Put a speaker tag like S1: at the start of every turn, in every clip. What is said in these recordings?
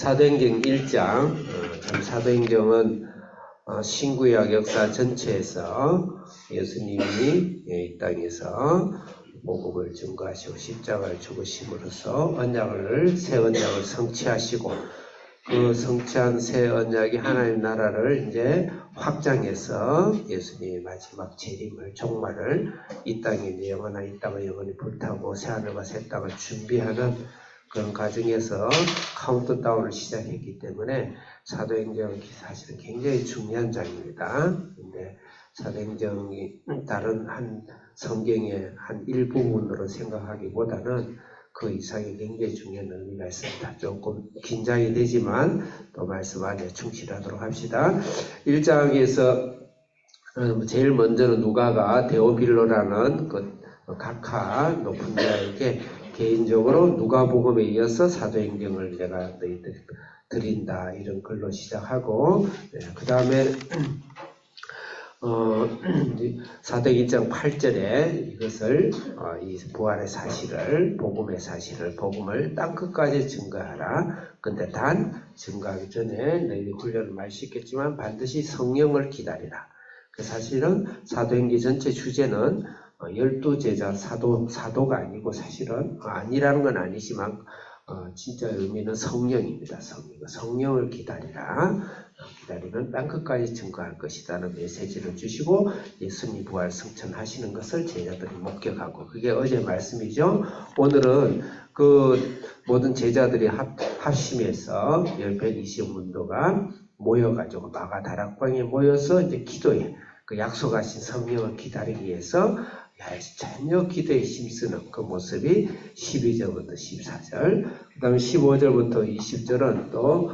S1: 사도행전 1장, 사도행전은 신구약 역사 전체에서 예수님이 이 땅에서 복음을 증거하시고 십자가를 죽으심으로써 새 언약을 성취하시고 그 성취한 새 언약이 하나님 나라를 이제 확장해서 예수님의 마지막 재림을 종말을 이 땅에 영원한 이 땅을 영원히 불타고 새 하늘과 새 땅을 준비하는 그런 과정에서 카운트다운을 시작했기 때문에 사도행전이 사실은 굉장히 중요한 장입니다. 근데 사도행전이 다른 한 성경의 한 일부분으로 생각하기보다는 그 이상의 굉장히 중요한 의미가 있습니다. 조금 긴장이 되지만 또 말씀 안에 충실하도록 합시다. 1장에서 제일 먼저는 누가가 데오빌로라는 그 각하 높은 자에게 개인적으로 누가복음에 이어서 사도행전을 내가 너희들 드린다 이런 글로 시작하고 그 다음에 사도행전 1장 8절에 이것을 이 부활의 사실을 복음을 땅끝까지 증거하라. 근데 단 증거하기 전에 너희들이 훈련을 많이 시켰지만 반드시 성령을 기다리라. 그 사실은 사도행전 전체 주제는 12제자 사도가 아니고 사실은 아니라는 건 아니지만 진짜 의미는 성령입니다. 성령을 기다리라. 기다리면 땅끝까지 증거할 것이라는 메시지를 주시고 예수님 부활 승천하시는 것을 제자들이 목격하고 그게 어제 말씀이죠. 오늘은 그 모든 제자들이 합심해서 120문도가 모여가지고 마가다락방에 모여서 이제 기도해 그 약속하신 성령을 기다리기 위해서 전혀 기도에 힘쓰는 그 모습이 12절부터 14절, 그 다음에 15절부터 20절은 또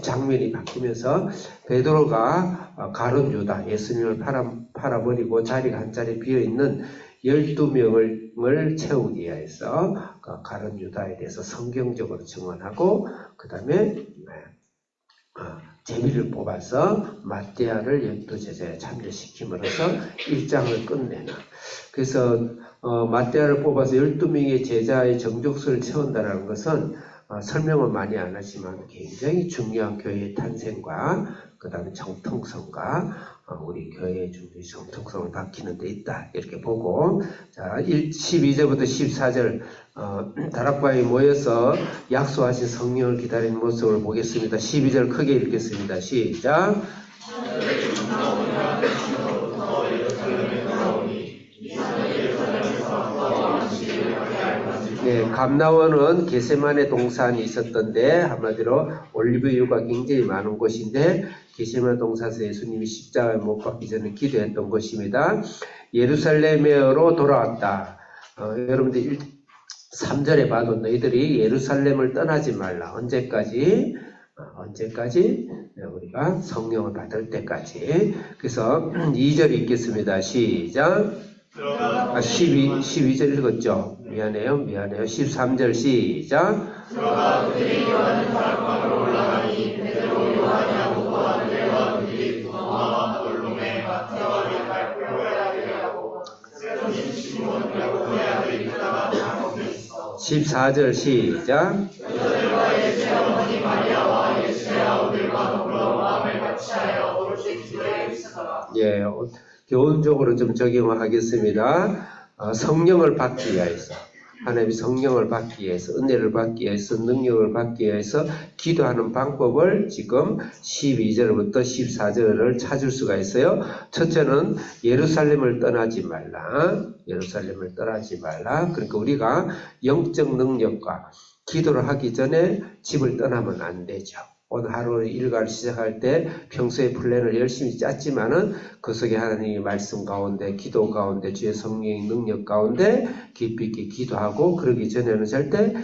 S1: 장면이 바뀌면서 베드로가 가룟 유다, 예수님을 팔아버리고 자리가 한 자리 비어있는 12명을 채우기 위해서 가룟 유다에 대해서 성경적으로 증언하고 그 다음에 제비를 뽑아서 마띠아를 12제자에 참여시킴으로써 1장을 끝내는. 그래서 마띠아를 뽑아서 12명의 제자의 정족수를 채운다는 것은 설명은 많이 안 하지만 굉장히 중요한 교회의 탄생과 그 다음에 정통성과 우리 교회의 정통성을 밝히는 데 있다 이렇게 보고, 자 12절부터 14절 다락방에 모여서 약속하신 성령을 기다리는 모습을 보겠습니다. 12절 크게 읽겠습니다. 시작. 네, 감나원은 게세마네 동산이 있었던데 한마디로 올리브유가 굉장히 많은 곳인데 게세마네 동산에서 예수님이 십자가에 못 박기 전에 기도했던 곳입니다. 예루살렘으로 돌아왔다. 여러분들 3절에 봐도 너희들이 예루살렘을 떠나지 말라. 언제까지? 우리가 성령을 받을 때까지. 그래서 2절 읽겠습니다. 시작. 12절 읽었죠? 미안해요. 13절 시작.
S2: 들어가 그들이 요한을 다락방으로 올라가니 베드로 요한이 야고보 안드레와 그들이 도마와 돌로메 마태와 야고보의 아들이라고 세로님 시몬 야고보의 아들 유다가 거기 있어.
S1: 14절 시작.
S2: 그들과 예수의 어머니 마리아와 예수의 아우들과 더불어 마음을 같이하여 오롯이 기도에 있으더라.
S1: 예, 교훈적으로 좀 적용을 하겠습니다. 성령을 받기 위해서, 하나님의 성령을 받기 위해서, 은혜를 받기 위해서, 능력을 받기 위해서 기도하는 방법을 지금 12절부터 14절을 찾을 수가 있어요. 첫째는 예루살렘을 떠나지 말라. 그러니까 우리가 영적 능력과 기도를 하기 전에 집을 떠나면 안 되죠. 오늘 하루 일과를 시작할 때 평소에 플랜을 열심히 짰지만은 그 속에 하나님의 말씀 가운데, 기도 가운데, 주의 성령의 능력 가운데 깊이 있게 기도하고 그러기 전에는 절대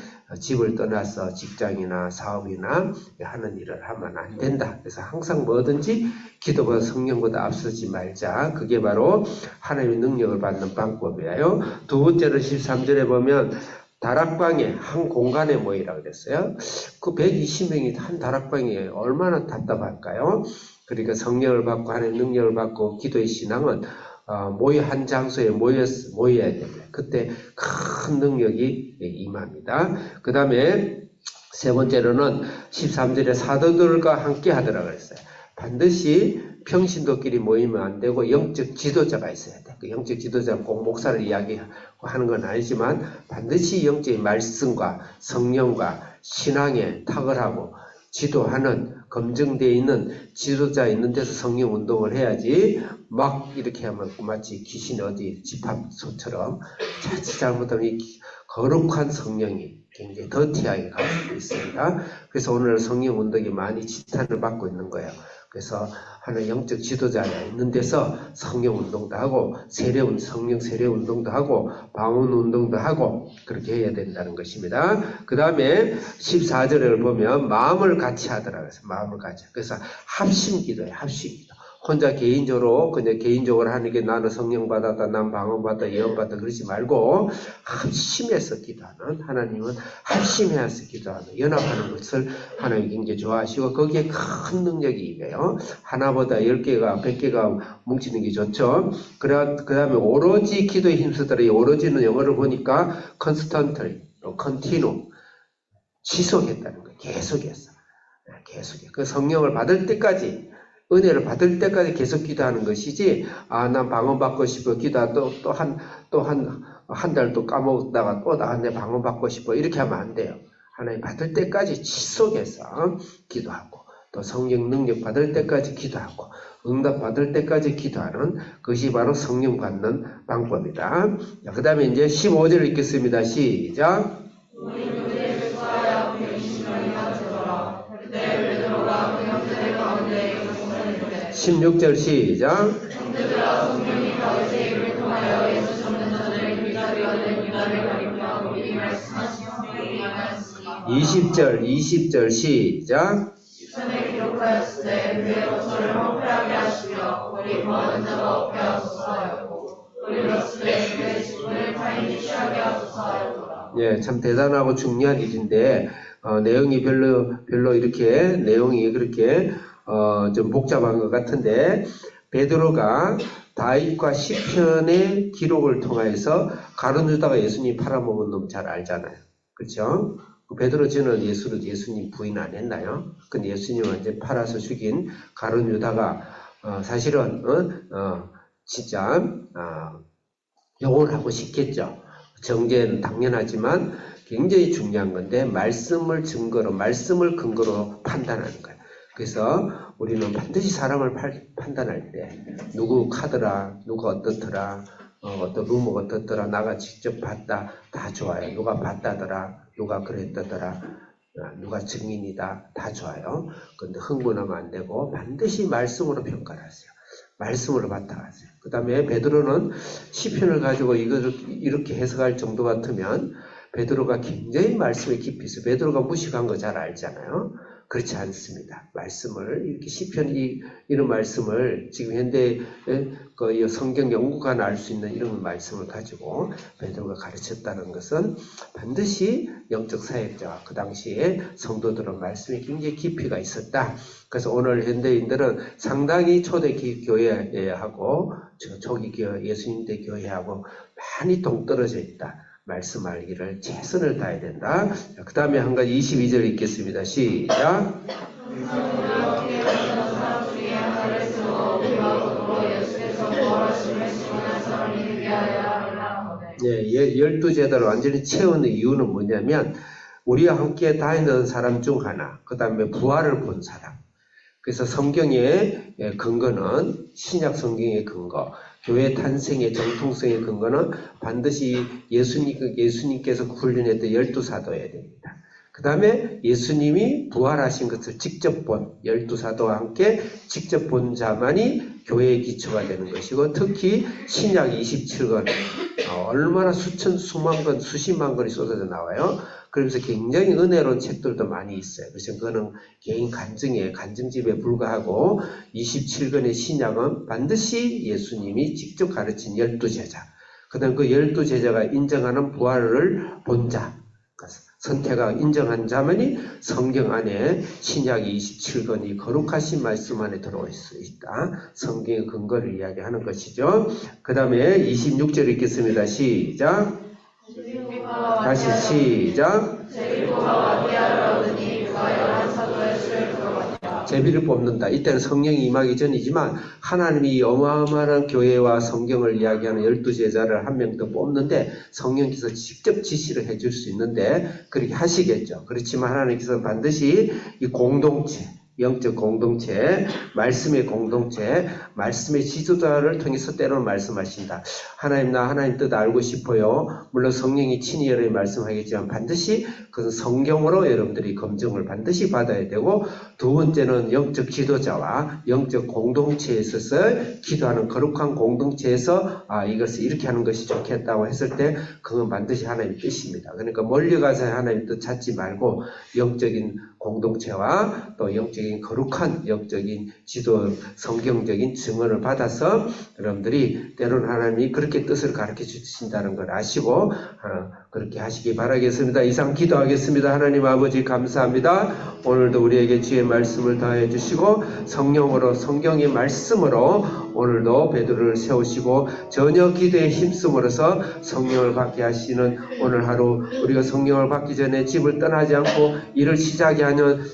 S1: 집을 떠나서 직장이나 사업이나 하는 일을 하면 안 된다. 그래서 항상 뭐든지 기도보다 성령보다 앞서지 말자. 그게 바로 하나님의 능력을 받는 방법이에요. 두 번째는 13절에 보면 다락방에 한 공간에 모이라고 그랬어요. 그 120명이 한 다락방에 얼마나 답답할까요? 그러니까 성령을 받고 하나님의 능력을 받고 기도의 신앙은 한 장소에 모여야 됩니다. 그때 큰 능력이 임합니다. 그 다음에 세 번째로는 13절에 사도들과 함께 하더라 그랬어요. 반드시 평신도끼리 모이면 안 되고 영적 지도자가 있어야 돼. 그 영적 지도자는 꼭 목사를 이야기하는 건 아니지만 반드시 영적인 말씀과 성령과 신앙에 탁월하고 지도하는 검증되어 있는 지도자 있는 데서 성령 운동을 해야지 막 이렇게 하면 마치 귀신 어디 집합소처럼 자칫 잘못하면 이 거룩한 성령이 굉장히 더티하게 갈 수도 있습니다. 그래서 오늘 성령 운동이 많이 지탄을 받고 있는 거예요. 그래서 하는 영적 지도자가 있는 데서 성령 운동도 하고 성령 세례 운동도 하고 방언 운동도 하고 그렇게 해야 된다는 것입니다. 그 다음에 14절을 보면 마음을 같이 하더라 그래서 마음을 같이. 그래서 합심기도예요. 합심기도. 혼자 개인적으로 그냥 개인적으로 하는 게 나는 성령 받았다, 난 방언 받았다, 예언 받았다 그러지 말고 합심해서 기도하는, 하나님은 합심해서 기도하는, 연합하는 것을 하나님 굉장히 좋아하시고 거기에 큰 능력이 임해요. 하나보다 10개가 100개가 뭉치는 게 좋죠. 그 다음에 오로지 기도에 힘쓰더라. 이 오로지는 영어를 보니까 constantly, continue, 지속했다는 거예요. 계속했어. 계속해. 그 성령을 받을 때까지, 은혜를 받을 때까지 계속 기도하는 것이지, 난 방언 받고 싶어. 기도하 또 한 달 또 까먹다가 또 내 방언 받고 싶어. 이렇게 하면 안 돼요. 하나님 받을 때까지 지속해서 기도하고, 또 성령 능력 받을 때까지 기도하고, 응답 받을 때까지 기도하는 것이 바로 성령 받는 방법이다. 그 다음에 이제 15절 읽겠습니다. 시작. 16절 시작. 20절 시작.
S2: 전에 기록하였을 때 그의 거처를 황폐하게 하시며 우리 거하는 자가 없게 하소서 하였고 우리 갔을 때 그의 집을 타인이 취하게 하소서 하였더라.
S1: 예, 참 대단하고 중요한 일인데 내용이 별로 이렇게 내용이 그렇게 좀 복잡한 것 같은데 베드로가 다윗과 시편의 기록을 통해서 가룟 유다가 예수님 팔아먹은 놈 잘 알잖아요. 그렇죠? 베드로 저는 예수님 부인 안 했나요? 근데 예수님 완전 팔아서 죽인 가룟 유다가 사실은 진짜 영원하고 싶겠죠. 정죄는 당연하지만 굉장히 중요한 건데 말씀을 근거로 판단하는 거예요. 그래서 우리는 반드시 사람을 판단할 때 누구 카더라, 누가 어떻더라, 어떤 루머가 어떻더라, 나가 직접 봤다, 다 좋아요. 누가 봤다더라, 누가 그랬다더라, 누가 증인이다, 다 좋아요. 그런데 흥분하면 안 되고 반드시 말씀으로 평가를 하세요. 말씀으로 바탕하세요. 그 다음에 베드로는 시편을 가지고 이걸 이렇게 해석할 정도 같으면 베드로가 굉장히 말씀에 깊이 있어요. 베드로가 무식한 거 잘 알잖아요. 그렇지 않습니다. 말씀을 이렇게 시편 이런 말씀을 지금 현대 그 성경 연구가 알 수 있는 이런 말씀을 가지고 베드로가 가르쳤다는 것은 반드시 영적 사역자와 그 당시에 성도들은 말씀에 굉장히 깊이가 있었다. 그래서 오늘 현대인들은 상당히 초대기 교회하고 초기 예수님대 교회하고 많이 동떨어져 있다. 말씀 알기를 최선을 다해야 된다. 그 다음에 한 가지 22절 읽겠습니다. 시작. 네, 12제자를 완전히 채우는 이유는 뭐냐면 우리와 함께 다니던 사람 중 하나, 그 다음에 부활을 본 사람. 그래서 성경의 근거는 신약 성경의 근거, 교회 탄생의 정통성의 근거는 반드시 예수님께서 훈련했던 12사도여야 됩니다. 그 다음에 예수님이 부활하신 것을 직접 본 12사도와 함께 직접 본 자만이 교회의 기초가 되는 것이고 특히 신약 27권 얼마나 수만 권, 수십만 권이 쏟아져 나와요. 그러면서 굉장히 은혜로운 책들도 많이 있어요. 그래서 그거는 개인 간증집에 불과하고 27권의 신약은 반드시 예수님이 직접 가르친 12제자. 그 다음 그 12제자가 인정하는 부활을 본 자. 선택하고 인정한 자만이 성경 안에 신약 27권이 거룩하신 말씀 안에 들어올 수 있다. 성경의 근거를 이야기하는 것이죠. 그 다음에 26절 읽겠습니다. 시작. 다시 시작.
S2: 제리코와 마디아를
S1: 제비를 뽑는다. 이때는 성령이 임하기 전이지만 하나님이 어마어마한 교회와 성경을 이야기하는 12제자를 한 명 더 뽑는데 성령께서 직접 지시를 해줄 수 있는데 그렇게 하시겠죠. 그렇지만 하나님께서 반드시 이 공동체, 영적 공동체, 말씀의 공동체, 말씀의 지도자를 통해서 때로는 말씀하신다. 하나님, 나 하나님 뜻 알고 싶어요. 물론 성령이 친히 여러분이 말씀하겠지만 반드시 그것은 성경으로 여러분들이 검증을 반드시 받아야 되고, 두 번째는 영적 지도자와 영적 공동체에 있어서 기도하는 거룩한 공동체에서 이것을 이렇게 하는 것이 좋겠다고 했을 때 그건 반드시 하나님의 뜻입니다. 그러니까 멀리 가서 하나님 뜻 찾지 말고 영적인 공동체와 또 영적인 거룩한 영적인 지도, 성경적인 증언을 받아서 여러분들이 때로는 하나님이 그렇게 뜻을 가르쳐 주신다는 걸 아시고 그렇게 하시기 바라겠습니다. 이상 기도하겠습니다. 하나님 아버지 감사합니다. 오늘도 우리에게 주의 말씀을 다해 주시고 성령으로 성경의 말씀으로 오늘도 베드로를 세우시고 저녁 기도에 힘쓰므로써 성령을 받게 하시는 오늘 하루, 우리가 성령을 받기 전에 집을 떠나지 않고 일을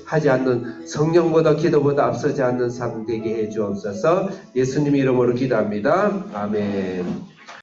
S1: 하지 않는, 성령보다 기도보다 앞서지 않는 삶 되게 해 주옵소서. 예수님 이름으로 기도합니다. 아멘.